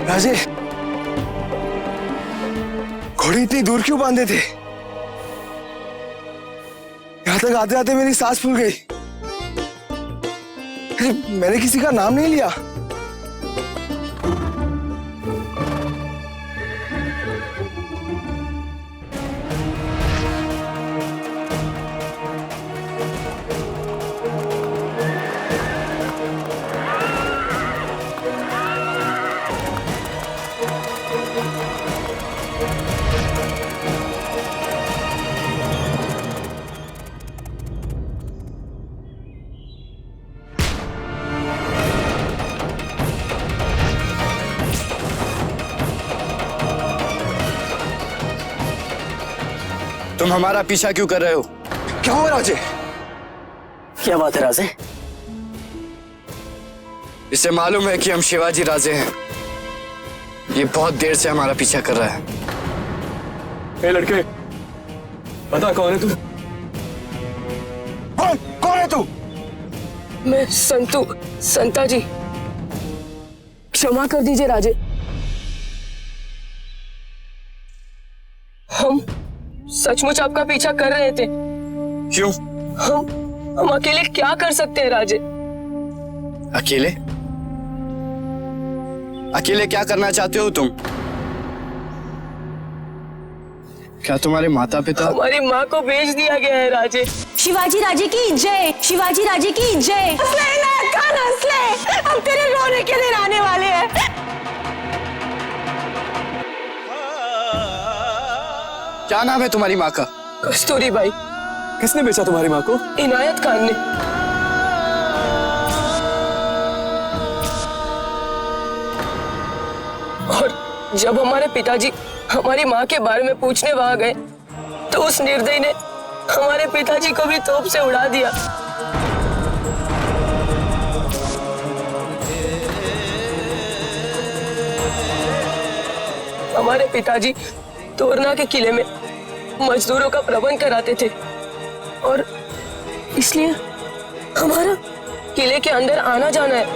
राजे, घोड़ी इतनी दूर क्यों बांधे थे? यहां तक आते आते मेरी सांस फूल गई। मैंने किसी का नाम नहीं लिया। तुम हमारा पीछा क्यों कर रहे हो? क्या हुआ राजे? क्या बात है राजे? इसे मालूम है कि हम शिवाजी राजे हैं। ये बहुत देर से हमारा पीछा कर रहा है। ए लड़के, बता कौन है तू? कौन है तू? मैं संता जी, क्षमा कर दीजिए राजे। हम सचमुच आपका पीछा कर रहे थे। क्यों? हम अकेले क्या कर सकते हैं राजे? अकेले? अकेले क्या करना चाहते हो तुम? क्या तुम्हारे माता पिता? हमारी माँ को भेज दिया गया है राजे। शिवाजी राजे की जय, शिवाजी राजे की जय। हम तेरे रोने के दिन आने वाले हैं। क्या नाम है तुम्हारी माँ का? कस्तूरी बाई। किसने बेचा तुम्हारी माँ को? इनायत खान ने। और जब हमारे पिताजी हमारी माँ के बारे में पूछने वहां गए तो उस निर्दयी ने हमारे पिताजी को भी तोप से उड़ा दिया। हमारे पिताजी तोरना के किले में मजदूरों का प्रबंध कराते थे और इसलिए हमारा किले के अंदर आना जाना है।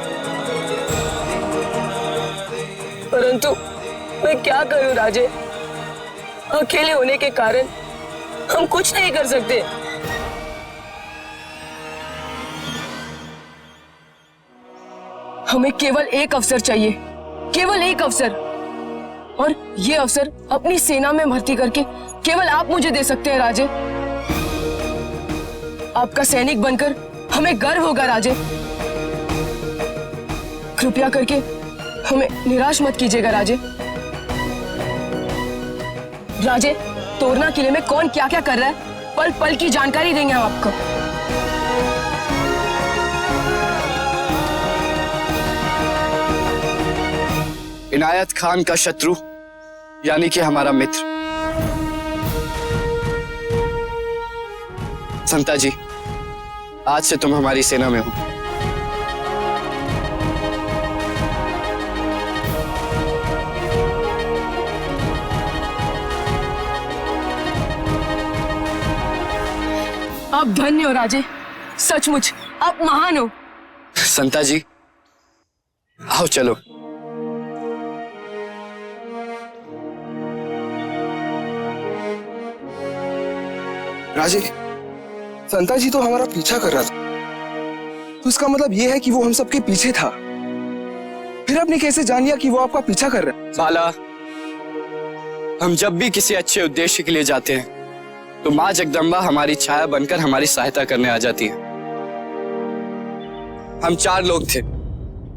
परंतु मैं क्या करूं राजे? अकेले होने के कारण हम कुछ नहीं कर सकते। हमें केवल एक अवसर चाहिए, केवल एक अवसर, और ये अवसर अपनी सेना में भर्ती करके केवल आप मुझे दे सकते हैं राजे। आपका सैनिक बनकर हमें गर्व होगा राजे। कृपया करके हमें निराश मत कीजिएगा राजे। राजे, तोरना किले में कौन क्या क्या कर रहा है पल पल की जानकारी देंगे हम आपको। इनायत खान का शत्रु यानी कि हमारा मित्र। संता जी, आज से तुम हमारी सेना में हो। आप धन्य हो राजे, सचमुच आप महान हो। संता जी, आओ चलो। राजे, संता जी तो हमारा पीछा कर रहा था, तो इसका मतलब यह है कि वो हम सबके पीछे था। फिर आपने कैसे जान लिया कि वो आपका पीछा कर रहा है? बाला, हम जब भी किसी अच्छे उद्देश्य के लिए जाते हैं तो माँ जगदम्बा हमारी छाया बनकर हमारी सहायता करने आ जाती है। हम 4 लोग थे,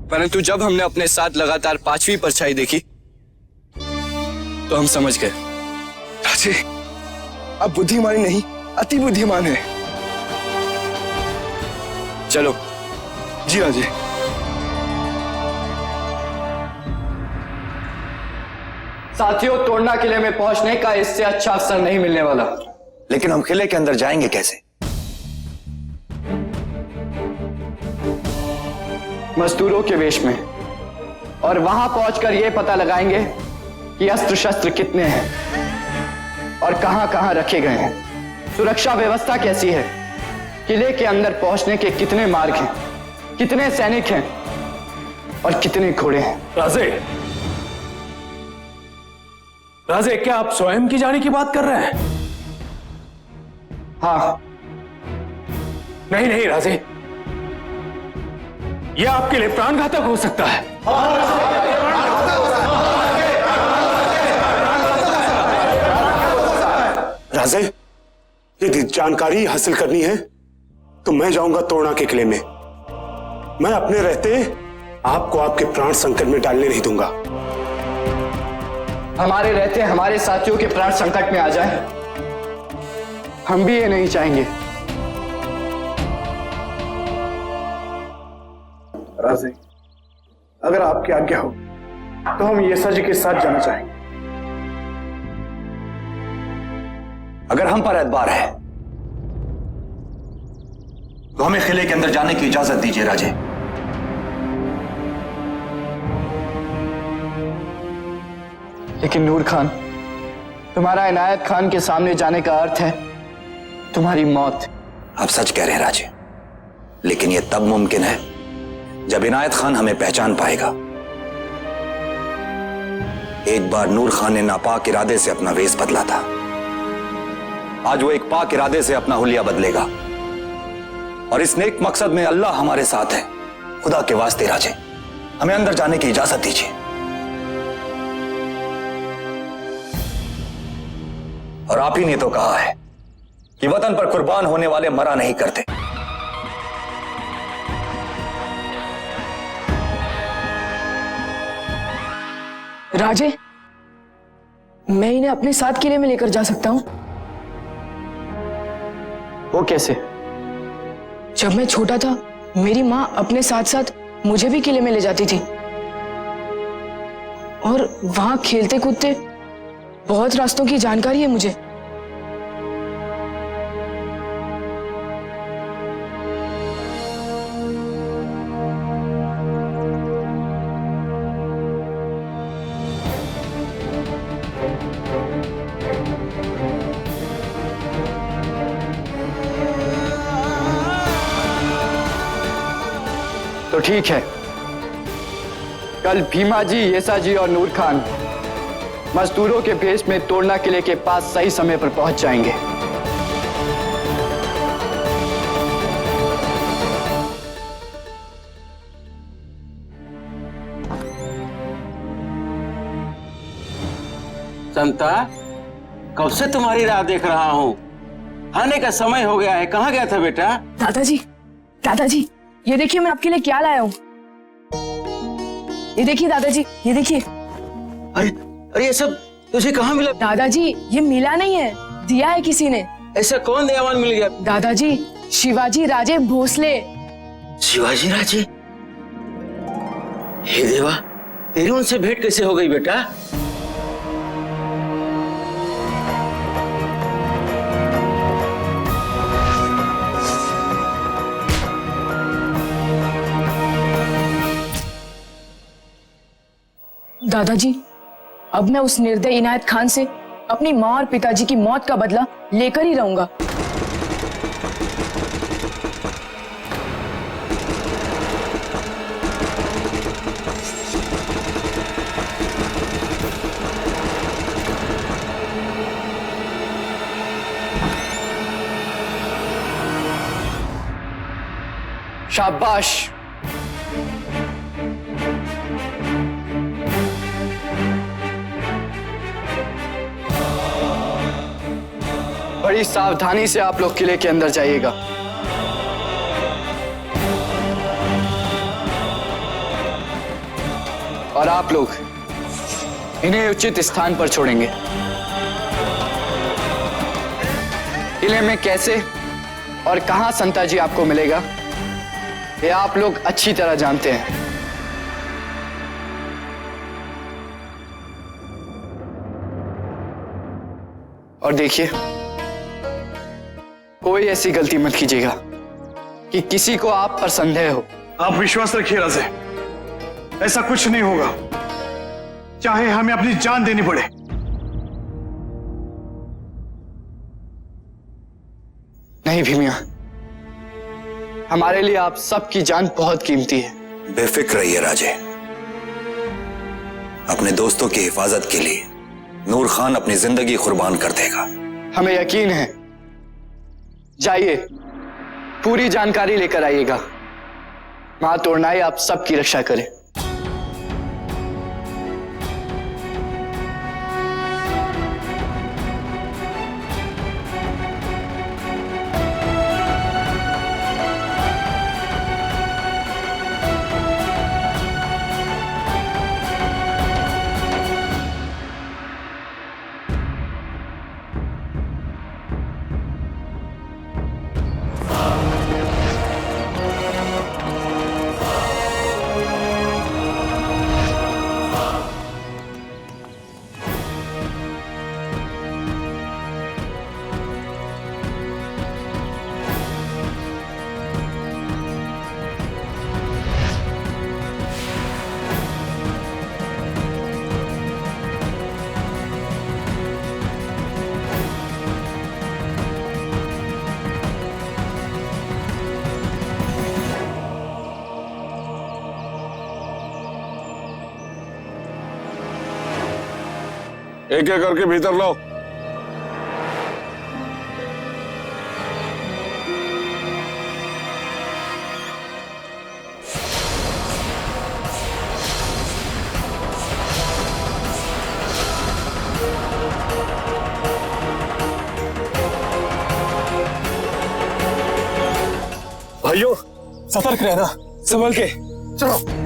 परंतु जब हमने अपने साथ लगातार 5वीं परछाई देखी तो हम समझ गए। राजे, आप बुद्धिमानी नहीं, अति बुद्धिमान है। चलो। जी राजे। साथियों, तोरना किले में पहुंचने का इससे अच्छा अवसर नहीं मिलने वाला। लेकिन हम किले के अंदर जाएंगे कैसे? मजदूरों के वेश में, और वहां पहुंचकर यह पता लगाएंगे कि अस्त्र शस्त्र कितने हैं और कहां कहां रखे गए हैं, सुरक्षा व्यवस्था कैसी है, किले के अंदर पहुंचने के कितने मार्ग हैं, कितने सैनिक हैं और कितने घोड़े हैं। राजे, राजे, क्या आप स्वयं की जाने की बात कर रहे हैं? हाँ, नहीं नहीं राजे, यह आपके लिए प्राणघातक हो सकता है। राजे, यदि जानकारी हासिल करनी है तो मैं जाऊंगा तोड़ना के किले में। मैं अपने रहते आपको आपके प्राण संकट में डालने नहीं दूंगा। हमारे रहते हमारे साथियों के प्राण संकट में आ जाए, हम भी ये नहीं चाहेंगे। राजे, अगर आपकी आज्ञा हो तो हम येसा जी के साथ जाना चाहेंगे। अगर हम पर एतबार है तो हमें किले के अंदर जाने की इजाजत दीजिए राजे। लेकिन नूर खान, तुम्हारा इनायत खान के सामने जाने का अर्थ है तुम्हारी मौत। आप सच कह रहे हैं राजे, लेकिन यह तब मुमकिन है जब इनायत खान हमें पहचान पाएगा। एक बार नूर खान ने नापाक इरादे से अपना वेश बदला था, आज वो एक पाक इरादे से अपना हुलिया बदलेगा। और इस नेक मकसद में अल्लाह हमारे साथ है। खुदा के वास्ते राजे, हमें अंदर जाने की इजाजत दीजिए। और आप ही ने तो कहा है कि वतन पर कुर्बान होने वाले मरा नहीं करते। राजे, मैं इन्हें अपने साथ किले में लेकर जा सकता हूं। वो कैसे? जब मैं छोटा था मेरी माँ अपने साथ साथ मुझे भी किले में ले जाती थी और वहां खेलते कूदते बहुत रास्तों की जानकारी है मुझे। तो ठीक है, कल भीमा जी, येसा जी और नूर खान मजदूरों के भेष में तोड़ना किले के पास सही समय पर पहुंच जाएंगे। संता, कब से तुम्हारी राह देख रहा हूं। आने का समय हो गया है, कहां गया था बेटा? दादाजी, ये देखिए मैं आपके लिए क्या लाया हूँ। ये देखिए दादाजी, ये देखिए। अरे ये सब तुझे कहां मिला? दादाजी, ये मिला नहीं है, दिया है किसी ने। ऐसा कौन दयावान मिल गया? दादाजी, शिवाजी राजे भोसले। शिवाजी राजे? हे देवा, तेरी उनसे भेंट कैसे हो गई बेटा? दादाजी, अब मैं उस निर्दय इनायत खान से अपनी माँ और पिताजी की मौत का बदला लेकर ही रहूंगा। शाबाश। बड़ी सावधानी से आप लोग किले के अंदर जाइएगा। और आप लोग इन्हें उचित स्थान पर छोड़ेंगे। किले में कैसे और कहां संता जी आपको मिलेगा, ये आप लोग अच्छी तरह जानते हैं। और देखिए, कोई ऐसी गलती मत कीजिएगा कि किसी को आप पर संदेह हो। आप विश्वास रखिए राजे, ऐसा कुछ नहीं होगा, चाहे हमें अपनी जान देनी पड़े। नहीं भीमिया, हमारे लिए आप सबकी जान बहुत कीमती है। बेफिक्र रहिए राजे, अपने दोस्तों की हिफाजत के लिए नूर खान अपनी जिंदगी कुर्बान कर देगा। हमें यकीन है। जाइए, पूरी जानकारी लेकर आइएगा। मां तोड़नाई आप सबकी रक्षा करे। एक एक करके भीतर लो। भाइयों, सतर्क रहना, संभल के चलो।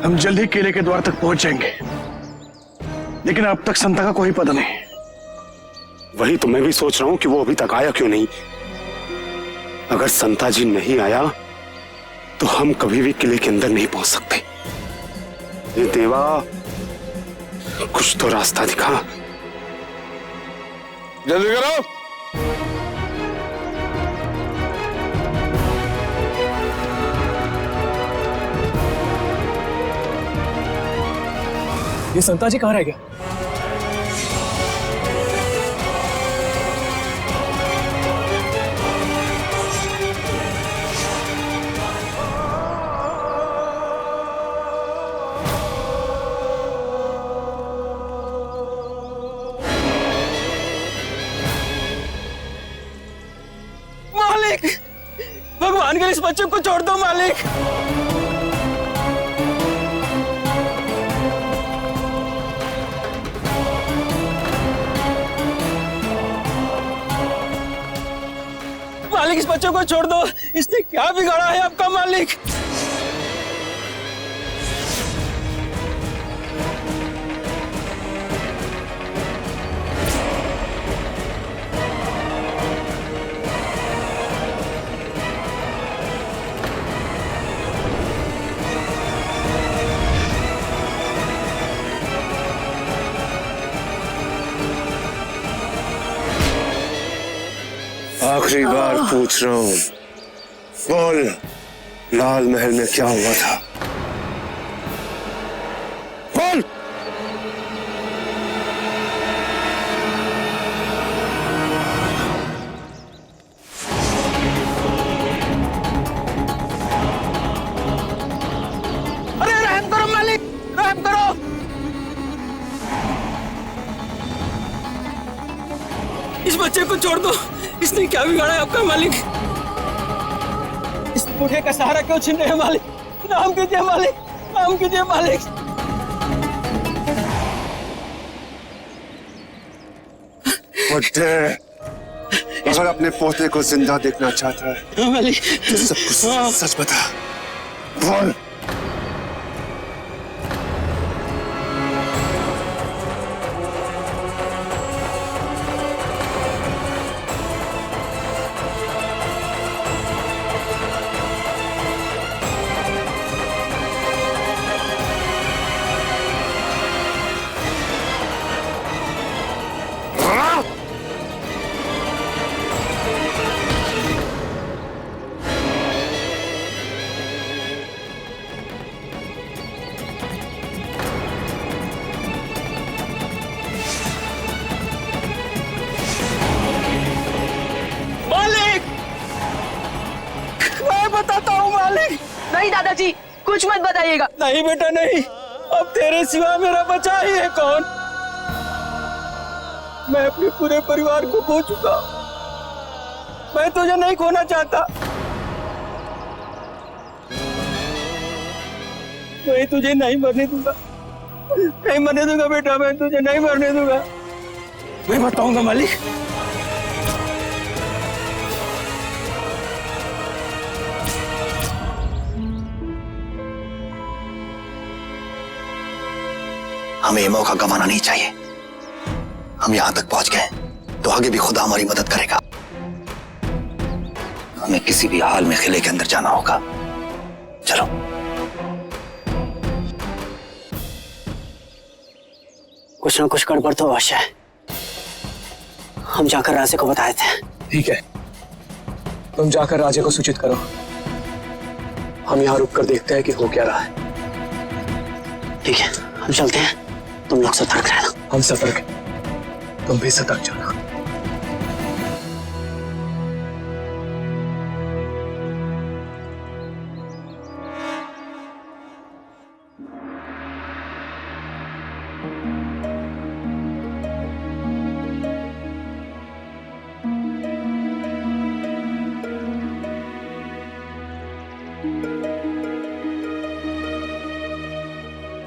हम जल्द ही किले के द्वार तक पहुंच जाएंगे, लेकिन अब तक संता का कोई पता नहीं। वही तो मैं भी सोच रहा हूं कि वो अभी तक आया क्यों नहीं। अगर संता जी नहीं आया तो हम कभी भी किले के अंदर नहीं पहुंच सकते। ये देवा, कुछ तो रास्ता दिखा। जल्दी करो। ये संता जी कहाँ रह गया? मालिक, भगवान के लिए इस बच्चे को छोड़ दो मालिक। मालिक, इस बच्चे को छोड़ दो। इसने क्या बिगाड़ा है आपका मालिक? आखिरी बार पूछ रहा हूं, बोल, लाल महल में क्या हुआ था? बोल। अरे रहम करो मालिक, रहम करो। इस बच्चे को छोड़ दो। इसने क्या बिगाड़ा है आपका मालिक? इस बूढ़े का सहारा क्यों छीन रहे हैं मालिक? नाम कीजिए मालिक, नाम कीजिए मालिक। बुड्ढे, अगर अपने पोते को जिंदा देखना चाहता है हाँ, मालिक। तो सब कुछ सच बता। बोल। मालिक, मैं बताता हूँ मालिक। नहीं दादाजी, कुछ मत बताइएगा। नहीं बेटा नहीं, अब तेरे सिवा मेरा बचा ही है कौन। मैं अपने पूरे परिवार को खो चुका। मैं तुझे नहीं खोना चाहता। मैं तुझे नहीं मरने दूंगा, नहीं मरने दूंगा बेटा, मैं तुझे नहीं मरने दूंगा। मैं बताऊंगा मालिक। हमें ये मौका गंवाना नहीं चाहिए। हम यहां तक पहुंच गए तो आगे भी खुदा हमारी मदद करेगा। हमें किसी भी हाल में किले के अंदर जाना होगा। चलो। कुछ ना कुछ गड़बड़ तो अवश्य है। हम जाकर राजे को बताए थे। ठीक है, तुम जाकर राजे को सूचित करो। हम यहाँ रुक कर देखते हैं कि हो क्या रहा है। ठीक है, हम चलते हैं। तुम लोग सतर्क रहना। हम सतर्क हैं, तुम भी सतर्क जाना।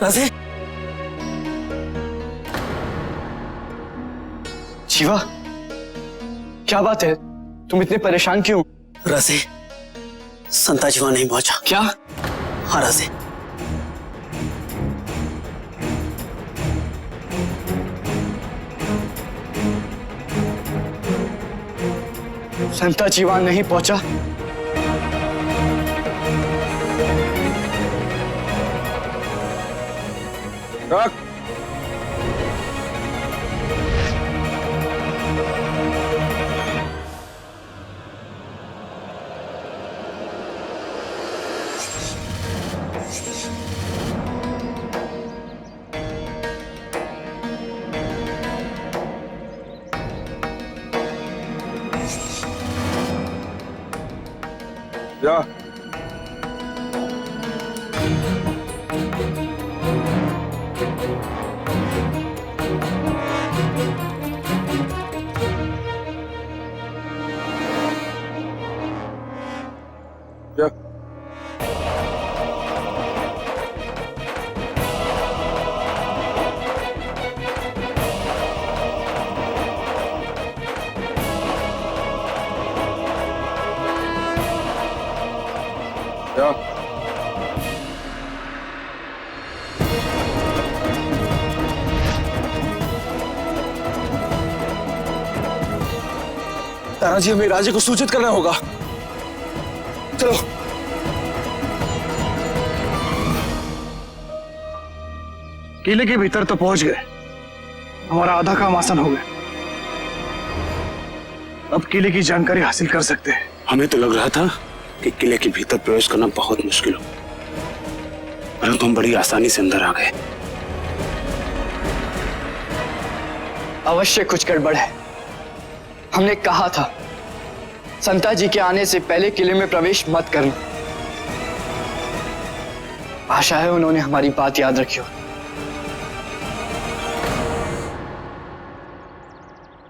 राजे, शिवा, क्या बात है? तुम इतने परेशान क्यों? राजे, संताजी वहां नहीं पहुंचा। क्या? हाँ राजे। संता जीवान नहीं पहुंचा? रख। जा। जा। जा। ताराजी, हमें राजे को सूचित करना होगा। चलो। किले के भीतर तो पहुंच गए, हमारा आधा काम आसान हो गया। अब किले की जानकारी हासिल कर सकते हैं। हमें तो लग रहा था कि किले के भीतर प्रवेश करना बहुत मुश्किल हो, परंतु हम बड़ी आसानी से अंदर आ गए। अवश्य कुछ गड़बड़ है। हमने कहा था संता जी के आने से पहले किले में प्रवेश मत करना। आशा है उन्होंने हमारी बात याद रखी हो।